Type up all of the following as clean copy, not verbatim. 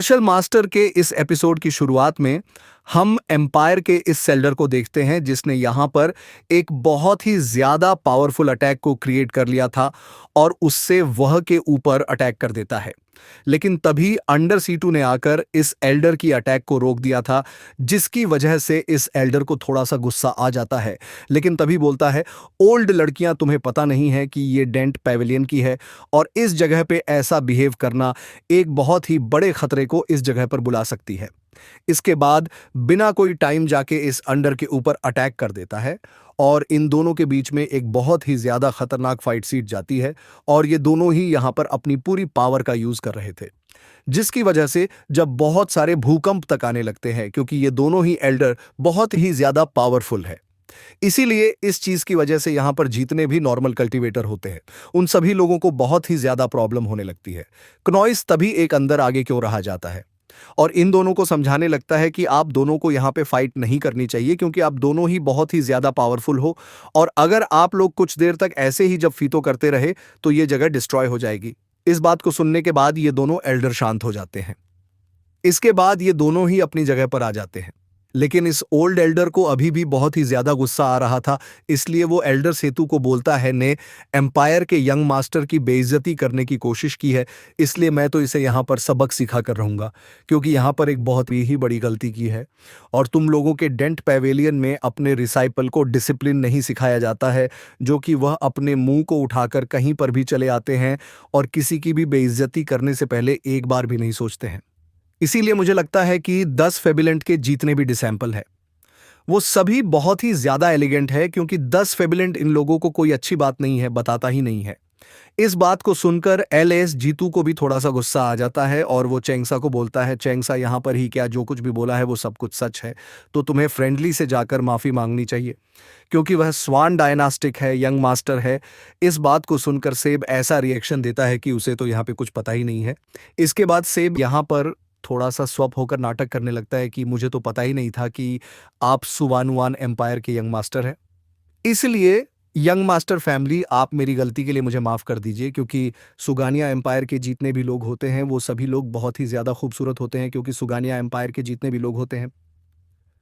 Martial master के इस episode की शुरुआत में हम एम्पायर के इस सेल्डर को देखते हैं जिसने यहाँ पर एक बहुत ही ज़्यादा पावरफुल अटैक को क्रिएट कर लिया था और उससे वह के ऊपर अटैक कर देता है। लेकिन तभी अंडर सीटू ने आकर इस एल्डर की अटैक को रोक दिया था, जिसकी वजह से इस एल्डर को थोड़ा सा गुस्सा आ जाता है। लेकिन तभी बोलता है, ओल्ड लड़कियां, तुम्हें पता नहीं है कि ये डेंट पेविलियन की है और इस जगह पे ऐसा बिहेव करना एक बहुत ही बड़े खतरे को इस जगह पर बुला सकती है। इसके बाद बिना कोई टाइम जाके इस अंडर के ऊपर अटैक कर देता है और इन दोनों के बीच में एक बहुत ही ज्यादा खतरनाक फाइट सीट जाती है और ये दोनों ही यहां पर अपनी पूरी पावर का यूज कर रहे थे, जिसकी वजह से जब बहुत सारे भूकंप तक आने लगते हैं, क्योंकि ये दोनों ही एल्डर बहुत ही ज्यादा पावरफुल है। इसीलिए इस चीज की वजह से यहां पर जितने भी नॉर्मल कल्टीवेटर होते हैं उन सभी लोगों को बहुत ही ज्यादा प्रॉब्लम होने लगती है। क्नॉइस तभी एक अंदर आगे क्यों रहा जाता है और इन दोनों को समझाने लगता है कि आप दोनों को यहाँ पे फाइट नहीं करनी चाहिए, क्योंकि आप दोनों ही बहुत ही ज्यादा पावरफुल हो और अगर आप लोग कुछ देर तक ऐसे ही जब फीतो करते रहे तो ये जगह डिस्ट्रॉय हो जाएगी। इस बात को सुनने के बाद ये दोनों एल्डर शांत हो जाते हैं। इसके बाद ये दोनों ही अपनी जगह पर आ जाते हैं। लेकिन इस ओल्ड एल्डर को अभी भी बहुत ही ज्यादा गुस्सा आ रहा था, इसलिए वो एल्डर सेतु को बोलता है, ने एम्पायर के यंग मास्टर की बेइज्जती करने की कोशिश की है, इसलिए मैं तो इसे यहाँ पर सबक सिखा कर रहूंगा, क्योंकि यहाँ पर एक बहुत ही बड़ी गलती की है और तुम लोगों के डेंट पेवेलियन में अपने रिसाइपल को डिसिप्लिन नहीं सिखाया जाता है, जो कि वह अपने मुंह को उठाकर कहीं पर भी चले आते हैं और किसी की भी बेइज्जती करने से पहले एक बार भी नहीं सोचते हैं। इसीलिए मुझे लगता है कि 10 फेबिलेंट के जितने भी डिसैंपल है वो सभी बहुत ही ज्यादा एलिगेंट है, क्योंकि 10 फेबिलेंट इन लोगों को कोई अच्छी बात नहीं है, बताता ही नहीं है। इस बात को सुनकर एलएस जीतू को भी थोड़ा सा गुस्सा आ जाता है और वो चेंगसा को बोलता है, चेंगसा यहाँ पर ही क्या, जो कुछ भी बोला है वो सब कुछ सच है, तो तुम्हें फ्रेंडली से जाकर माफी मांगनी चाहिए, क्योंकि वह स्वान डायनास्टिक है, यंग मास्टर है। इस बात को सुनकर सेब ऐसा रिएक्शन देता है कि उसे तो यहाँ पे कुछ पता ही नहीं है। इसके बाद सेब यहाँ पर थोड़ा सा स्वप होकर नाटक करने लगता है कि मुझे तो पता ही नहीं था कि आप सुवानुआन एम्पायर के यंग मास्टर हैं। इसलिए यंग मास्टर फैमिली, आप मेरी गलती के लिए मुझे माफ कर दीजिए, क्योंकि सुगानिया एम्पायर के जितने भी लोग होते हैं वो सभी लोग बहुत ही ज्यादा खूबसूरत होते हैं, क्योंकि सुगानिया एम्पायर के जितने भी लोग होते हैं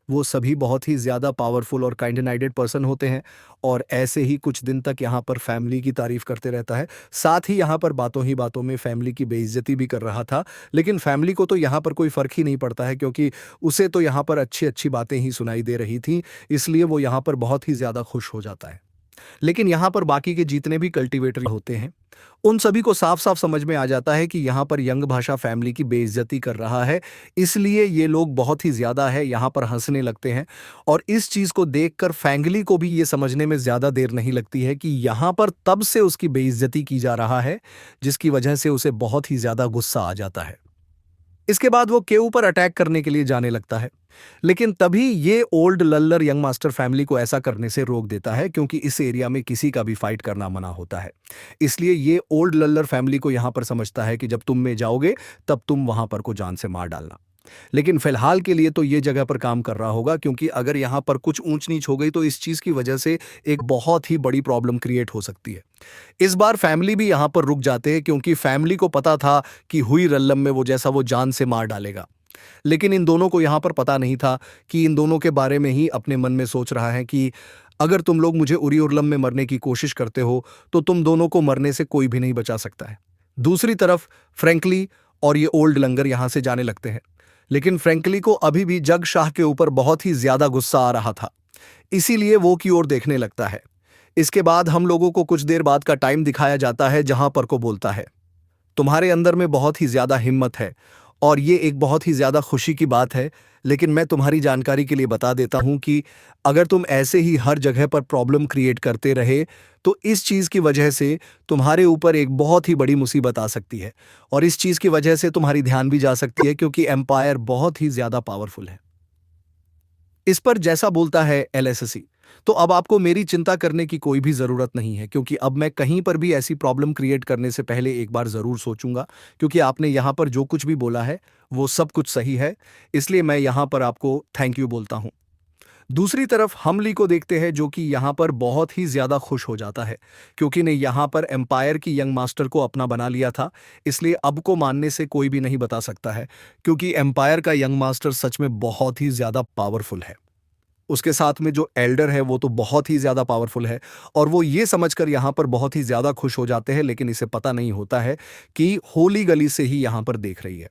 वो सभी बहुत ही ज़्यादा पावरफुल और काइंड नाइटेड पर्सन होते हैं और ऐसे ही कुछ दिन तक यहाँ पर फैमिली की तारीफ करते रहता है। साथ ही यहाँ पर बातों ही बातों में फैमिली की बेइज्जती भी कर रहा था, लेकिन फैमिली को तो यहाँ पर कोई फ़र्क ही नहीं पड़ता है, क्योंकि उसे तो यहाँ पर अच्छी अच्छी बातें ही सुनाई दे रही थी, इसलिए वो यहाँ पर बहुत ही ज़्यादा खुश हो जाता है। लेकिन यहाँ पर बाकी के जितने भी कल्टीवेटर होते हैं उन सभी को साफ साफ समझ में आ जाता है कि यहाँ पर यंग भाषा फैमिली की बेइज्जती कर रहा है, इसलिए ये लोग बहुत ही ज्यादा है यहाँ पर हंसने लगते हैं। और इस चीज को देखकर फैंगली को भी ये समझने में ज्यादा देर नहीं लगती है कि यहाँ पर तब से उसकी बेइज्जती की जा रहा है, जिसकी वजह से उसे बहुत ही ज्यादा गुस्सा आ जाता है। इसके बाद वो केऊ पर अटैक करने के लिए जाने लगता है, लेकिन तभी ये ओल्ड लल्लर यंग मास्टर फैमिली को ऐसा करने से रोक देता है, क्योंकि इस एरिया में किसी का भी फाइट करना मना होता है। इसलिए ये ओल्ड लल्लर फैमिली को यहां पर समझता है कि जब तुम में जाओगे तब तुम वहां पर को जान से मार डालना। लेकिन फिलहाल के लिए तो ये जगह पर काम कर रहा होगा, क्योंकि अगर यहाँ पर कुछ ऊंच नीच हो गई तो इस चीज की वजह से एक बहुत ही बड़ी प्रॉब्लम क्रिएट हो सकती है। इस बार फैमिली भी यहाँ पर रुक जाते हैं, क्योंकि फैमिली को पता था कि हुई रल्लम में वो जैसा वो जान से मार डालेगा। लेकिन इन दोनों को यहाँ पर पता नहीं था कि इन दोनों के बारे में ही अपने मन में सोच रहा है कि अगर तुम लोग मुझे उरी उर्लम में मरने की कोशिश करते हो तो तुम दोनों को मरने से कोई भी नहीं बचा सकता है। दूसरी तरफ फ्रैंकली और ये ओल्ड लंगर यहाँ से जाने लगते हैं, लेकिन फ्रैंकली को अभी भी जग शाह के ऊपर बहुत ही ज्यादा गुस्सा आ रहा था, इसीलिए वो की ओर देखने लगता है। इसके बाद हम लोगों को कुछ देर बाद का टाइम दिखाया जाता है, जहां पर को बोलता है, तुम्हारे अंदर में बहुत ही ज्यादा हिम्मत है और ये एक बहुत ही ज्यादा खुशी की बात है, लेकिन मैं तुम्हारी जानकारी के लिए बता देता हूं कि अगर तुम ऐसे ही हर जगह पर प्रॉब्लम क्रिएट करते रहे तो इस चीज की वजह से तुम्हारे ऊपर एक बहुत ही बड़ी मुसीबत आ सकती है और इस चीज की वजह से तुम्हारी ध्यान भी जा सकती है, क्योंकि एम्पायर बहुत ही ज्यादा पावरफुल है। इस पर जैसा बोलता है एलएससी, तो अब आपको मेरी चिंता करने की कोई भी ज़रूरत नहीं है, क्योंकि अब मैं कहीं पर भी ऐसी प्रॉब्लम क्रिएट करने से पहले एक बार ज़रूर सोचूंगा, क्योंकि आपने यहाँ पर जो कुछ भी बोला है वो सब कुछ सही है, इसलिए मैं यहाँ पर आपको थैंक यू बोलता हूँ। दूसरी तरफ हम ली को देखते हैं जो कि यहाँ पर बहुत ही ज़्यादा खुश हो जाता है क्योंकि ने यहाँ पर एम्पायर की यंग मास्टर को अपना बना लिया था। इसलिए अब को मानने से कोई भी नहीं बता सकता है क्योंकि एम्पायर का यंग मास्टर सच में बहुत ही ज़्यादा पावरफुल है। उसके साथ में जो एल्डर है वो तो बहुत ही ज़्यादा पावरफुल है और वो ये समझकर यहाँ पर बहुत ही ज़्यादा खुश हो जाते हैं, लेकिन इसे पता नहीं होता है कि होली गली से ही यहाँ पर देख रही है।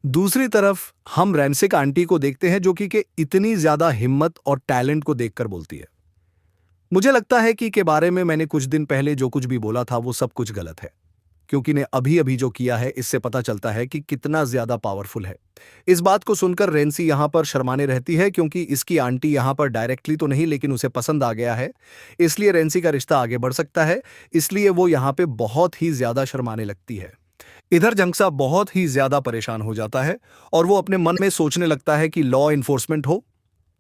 दूसरी तरफ हम रैमसिक आंटी को देखते हैं जो कि इतनी ज्यादा हिम्मत और टैलेंट को देखकर बोलती है। मुझे लगता है कि के बारे में मैंने कुछ दिन पहले जो कुछ भी बोला था वो सब कुछ गलत है क्योंकि ने अभी अभी जो किया है इससे पता चलता है कि कितना ज्यादा पावरफुल है। इस बात को सुनकर रेंसी यहां पर शर्माने रहती है क्योंकि इसकी आंटी यहां पर डायरेक्टली तो नहीं लेकिन उसे पसंद आ गया है, इसलिए रेंसी का रिश्ता आगे बढ़ सकता है। इसलिए वो यहां पे बहुत ही ज्यादा शर्माने लगती है। इधर जंगसा बहुत ही ज्यादा परेशान हो जाता है और वो अपने मन में सोचने लगता है कि लॉ इन्फोर्समेंट हो,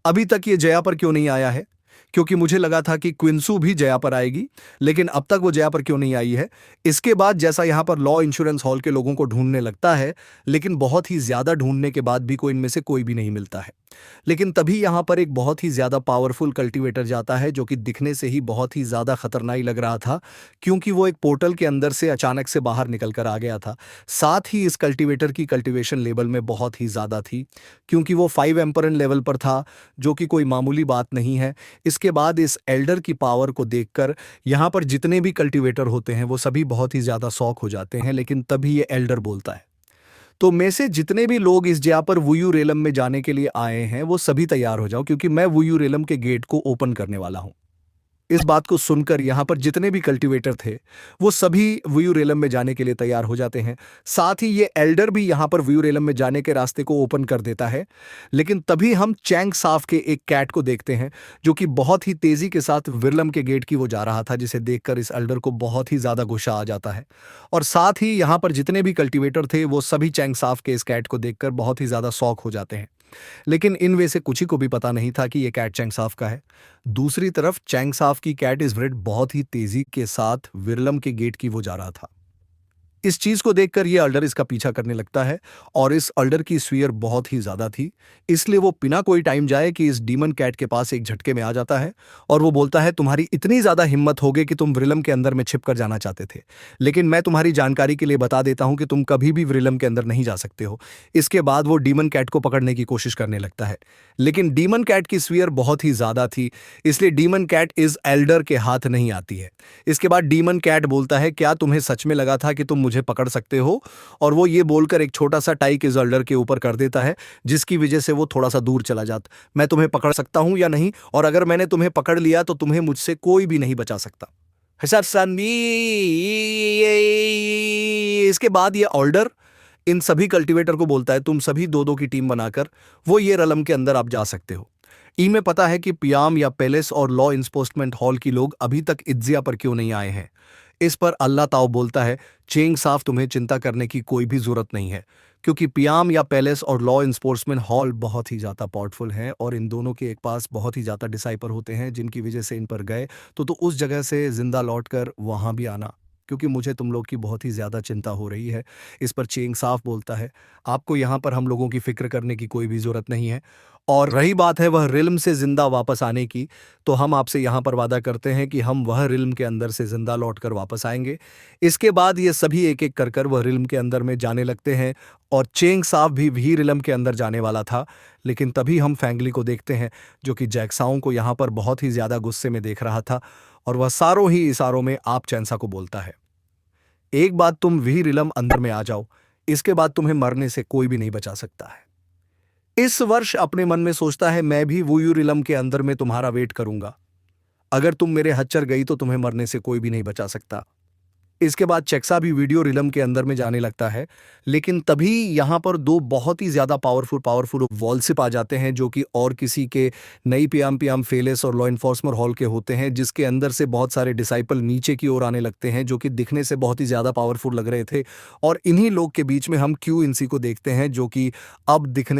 अभी तक ये जया पर क्यों नहीं आया है, क्योंकि मुझे लगा था कि क्विंसू भी जया पर आएगी, लेकिन अब तक वो जया पर क्यों नहीं आई है। इसके बाद जैसा यहाँ पर लॉ इंश्योरेंस हॉल के लोगों को ढूंढने लगता है, लेकिन बहुत ही ज्यादा ढूंढने के बाद भी कोई इनमें से कोई भी नहीं मिलता है। लेकिन तभी यहाँ पर एक बहुत ही ज्यादा पावरफुल कल्टीवेटर जाता है जो कि दिखने से ही बहुत ही ज्यादा खतरनाक लग रहा था क्योंकि वो एक पोर्टल के अंदर से अचानक से बाहर निकल कर आ गया था। साथ ही इस कल्टीवेटर की कल्टीवेशन लेवल में बहुत ही ज्यादा थी क्योंकि वो 5 एम्परन लेवल पर था, जो कि कोई मामूली बात नहीं है। इसके बाद इस एल्डर की पावर को देखकर यहाँ पर जितने भी कल्टीवेटर होते हैं वो सभी बहुत ही ज्यादा शॉक हो जाते हैं, लेकिन तभी ये एल्डर बोलता है, तो में से जितने भी लोग इस जगह पर वुयू रेलम में जाने के लिए आए हैं वो सभी तैयार हो जाओ क्योंकि मैं वुयू रेलम के गेट को ओपन करने वाला हूं। इस बात को सुनकर यहाँ पर जितने भी कल्टीवेटर थे वो सभी व्यू रेलम में जाने के लिए तैयार हो जाते हैं। साथ ही ये एल्डर भी यहाँ पर व्यू रेलम में जाने के रास्ते को ओपन कर देता है, लेकिन तभी हम चैंग साफ के एक कैट को देखते हैं जो कि बहुत ही तेजी के साथ विरलम के गेट की वो जा रहा था, जिसे देखकर इस एल्डर को बहुत ही ज्यादा गुस्सा आ जाता है। और साथ ही यहाँ पर जितने भी कल्टीवेटर थे वो सभी चैंग साफ के इस कैट को देखकर बहुत ही ज्यादा शौक हो जाते हैं, लेकिन इनमें से कुछ ही को भी पता नहीं था कि ये कैट चैंगसाफ का है। दूसरी तरफ चैंगसाफ की कैट इस ब्रेड बहुत ही तेजी के साथ विरलम के गेट की वो जा रहा था। इस चीज को देखकर ये अल्डर इसका पीछा करने लगता है और इस अल्डर की स्फीयर बहुत ही ज्यादा थी, इसलिए वो बिना कोई टाइम जाए कि इस डीमन कैट के पास एक झटके में आ जाता है और वो बोलता है, तुम्हारी इतनी ज्यादा हिम्मत हो गई कि तुम विरलम के अंदर में छिप कर जाना चाहते थे, लेकिन मैं तुम्हारी जानकारी के लिए बता देता हूं कि तुम कभी भी विरलम के अंदर नहीं जा सकते हो। इसके बाद वो डीमन कैट को पकड़ने की कोशिश करने लगता है, लेकिन डीमन कैट की स्फीयर बहुत ही ज्यादा थी, इसलिए डीमन कैट इस एल्डर के हाथ नहीं आती है। इसके बाद डीमन कैट बोलता है, क्या तुम्हें सच में लगा था कि तुम मुझे पकड़ सकते हो? और वो ये बोलकर एक छोटा सा टाइक इस एल्डर के ऊपर कर देता है जिसकी वजह से वो थोड़ा सा दूर चला जाता। मैं तुम्हें पकड़ सकता हूं या नहीं, और अगर मैंने तुम्हें पकड़ लिया तो तुम्हें मुझसे कोई भी नहीं बचा सकता। इसके बाद ये ऑल्डर इन सभी कल्टीवेटर को बोलता है, तुम सभी दो दो की टीम बनाकर वो ये रलम के अंदर आप जा सकते हो। ई में पता है कि पियाम या पैलेस और लॉ इन्फोर्समेंट हॉल की लोग अभी तक इज्जिया पर क्यों नहीं आए हैं। इस पर अल्लाह ताऊ बोलता है, चेंग साफ तुम्हें चिंता करने की कोई भी जरूरत नहीं है क्योंकि पियाम या पैलेस और लॉ इन्फोर्समेंट हॉल बहुत ही ज़्यादा पावरफुल हैं और इन दोनों के एक पास बहुत ही ज़्यादा डिसाइपर होते हैं जिनकी वजह से इन पर गए तो उस जगह से जिंदा लौटकर वहाँ भी आना, क्योंकि मुझे तुम लोग की बहुत ही ज़्यादा चिंता हो रही है। इस पर चेंग साफ बोलता है, आपको यहाँ पर हम लोगों की फिक्र करने की कोई भी ज़रूरत नहीं है, और रही बात है वह रिल्म से ज़िंदा वापस आने की, तो हम आपसे यहाँ पर वादा करते हैं कि हम वह रिल्म के अंदर से ज़िंदा लौटकर वापस आएंगे। इसके बाद ये सभी एक एक कर वह रिल्म के अंदर में जाने लगते हैं और चेंग साफ भी रिल्म के अंदर जाने वाला था, लेकिन तभी हम फैंगली को देखते हैं जो कि जैक्साओं को यहाँ पर बहुत ही ज़्यादा गुस्से में देख रहा था और वह सारों ही इशारों में आप चैंसा को बोलता है, एक बात तुम वी रिलम अंदर में आ जाओ, इसके बाद तुम्हें मरने से कोई भी नहीं बचा सकता है। इस वर्ष अपने मन में सोचता है, मैं भी वुयू रिलम के अंदर में तुम्हारा वेट करूंगा, अगर तुम मेरे हच्चर गई तो तुम्हें मरने से कोई भी नहीं बचा सकता। इसके बाद चेक्सा भी वीडियो रिलम के अंदर में जाने लगता है, लेकिन तभी यहाँ पर दो बहुत ही ज़्यादा पावरफुल वॉलसिप आ जाते हैं जो कि और किसी के नई पियाम फेलेस और लॉ इन्फोर्समेंट हॉल के होते हैं, जिसके अंदर से बहुत सारे डिसाइपल नीचे की ओर आने लगते हैं जो कि दिखने से बहुत ही ज़्यादा पावरफुल लग रहे थे। और इन्हीं लोग के बीच में हम क्यू इनसी को देखते हैं जो कि अब दिखने